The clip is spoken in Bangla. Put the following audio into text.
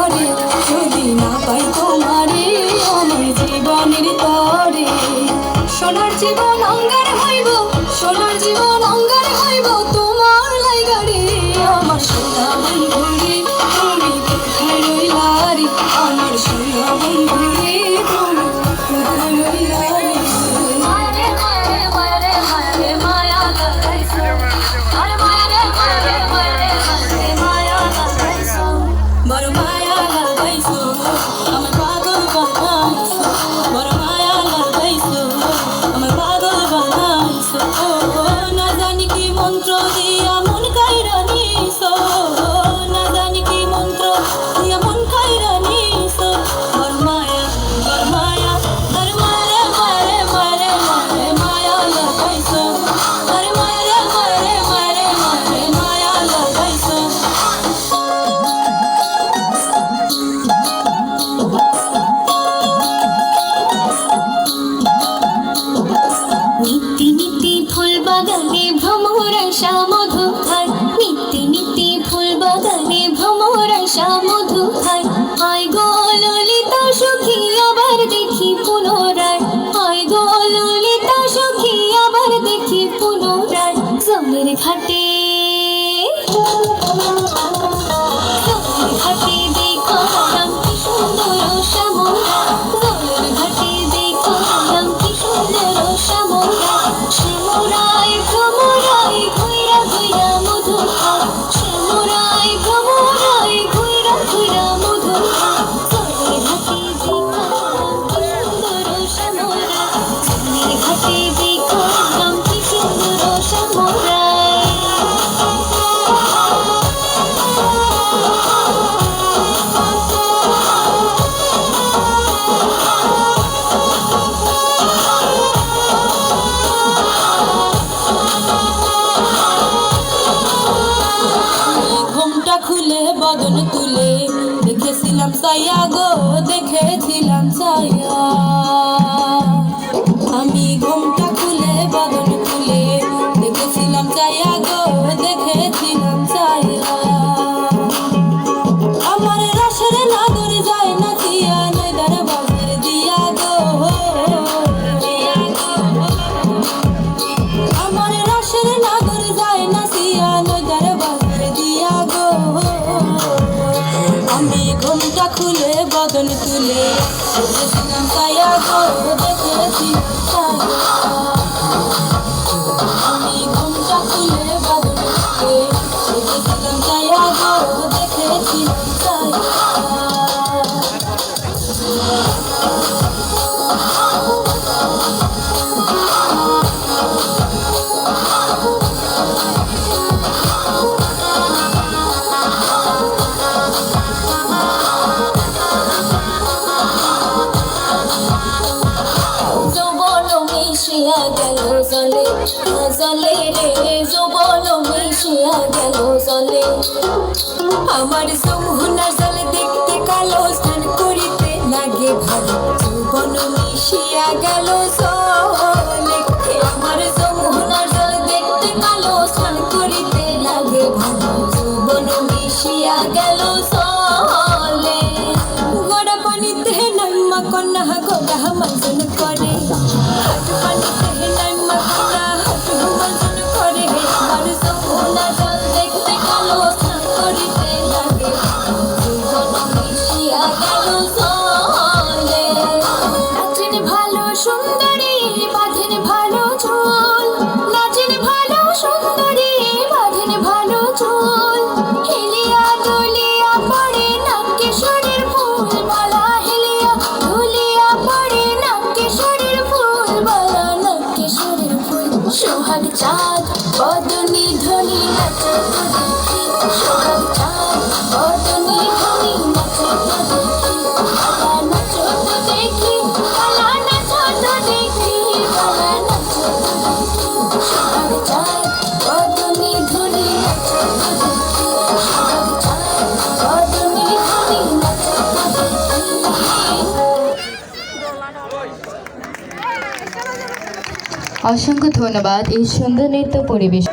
তরে, যদি না পাই তোমারে আমার জীবনের তরে। সোনার জীবন অঙ্গার হইব, সোনার জীবন অঙ্গার হইব তোমার লাইগারে। আমার সোনা বন্ধুরে তুমি কোথায় রইলা রে, আমার সোনা বন্ধুরে তুমি কোথায় রইলা রে। মায়ারে মায়ারে মায়ারে মায়ারে মায়া লাগাইছো, আরে মায়ারে মায়ারে মায়ারে মায়ারে মায়া লাগাইছো, বড় মায়া লাগাইছো, আমার পাগল বানাইছো, বড় মায়া লাগাইছো, আমার পাগল বানাইছো। না জানি কি মন্ত্র দিয়া মন কাইরা নিছো, না জানি কি মন্ত্র দিয়া মন কাইরা নিছো। বড় মায়া বড় মায়া, আরে মায়ারে মায়ারে মায়ারে মায়ারে মায়া লাগাইছো, আরে মায়ারে মায়ারে মায়ারে মায়ারে মায়া লাগাইছো। নিত্যি নিত্যি ফুল বাগানে ভ্রমর আশা মধু খায়, নিত্যি নিত্যি ফুল বাগানে ভ্রমর আশা মধু খায়। আয় গো ললিতা সখী আবার দেখি পুনরায়, আয় গো ললিতা সখী আবার দেখি পুনরায়। জলের ঘাটে জলের ঘাটে দেখো রাম কি সুন্দর শ্যামলা, জলের ঘাটে দেখো রাম কি সুন্দর শ্যামলা। শ্যামরায় ভ্রমরায় ঘুইরা ঘুইরা মধু খায়, শ্যামরায় ভ্রমরায় ঘুইরা ঘুইরা মধু খায়। জলের ঘাটে দেখো রাম কি সুন্দর শ্যামলা, জলের ঘাটে দেখো রাম কি সুন্দর শ্যামলা। ঘুমটা খুলে বদন তুলে দেখেছিলাম ছায়া গো, দেখেছিলাম ছায়া। আমি ঘুমটা খুলে বদন তুলে দেখেছিলাম ছায়া গো, দেখেছিলাম ছায়া। আমার রসের নাদর যায় না দিয়া নইদার বাজার দিয়া গো, আমার রসের নাদর যায় না দিয়া নইদার বাজার দিয়া গো। আমি ঘুমটা খুলে বদন তুলে দেখেছিলাম ছায়া গো, দেখেছিলাম ছায়া। আমি ঘুমটা খুলে বদন তুলে দেখেছিলাম ছায়া গো, দেখেছিলাম ছায়া। যৌবন মিশিয়া গেল জলে, জলে রে যৌবন মিশিয়া গেল জলে। আমার যমুনার জলে দেখতে কালো, স্নান করিতে লাগে ভালো, যৌবন মিশিয়া গেল জলে। আমার যমুনার জলে দেখতে কালো, স্নান করিতে লাগে ভালো, যৌবন মিশিয়া গেল জলে। গোড়া পানিতে নাইমা কন্যা গোড়া মাজন করে, হাঁটু পানিতে নাইমা কন্যা হাঁটু মাজন করে। আমার যমুনার জল দেখতে কালো, স্নান করিতে লাগে জীবন মিশিয়া গেল জলে। নাচেন ভালো সুন্দরী বাঁধেন ভালো চুল, নাচেন ভালো সুন্দরী বাঁধেন ভালো চুল। হেলিয়া দুলিয়া পড়ে নাকেশ্বরের ফুল মালা, হেলিয়া দুলিয়া পড়ে নাকেশ্বরের ফুল মালা, নাকেশ্বরের ফুল। সোহাগ চাঁদ বদনি ধ্বনি নাচে তো দেখি, সোহাগ চাঁদ বদনি ধ্বনি নাচে তো দেখি। বালা নাচো তো দেখি, বালা নাচো তো দেখি, বালা নাচো তো দেখি। সোহাগ চাঁদ বদনি ধ্বনি নাচে তো দেখি, সোহাগ চাঁদ বদনি ধ্বনি নাচে তো দেখি। অসংখ্য ধন্যবাদ এই সুন্দর নৃত্য পরিবেশ।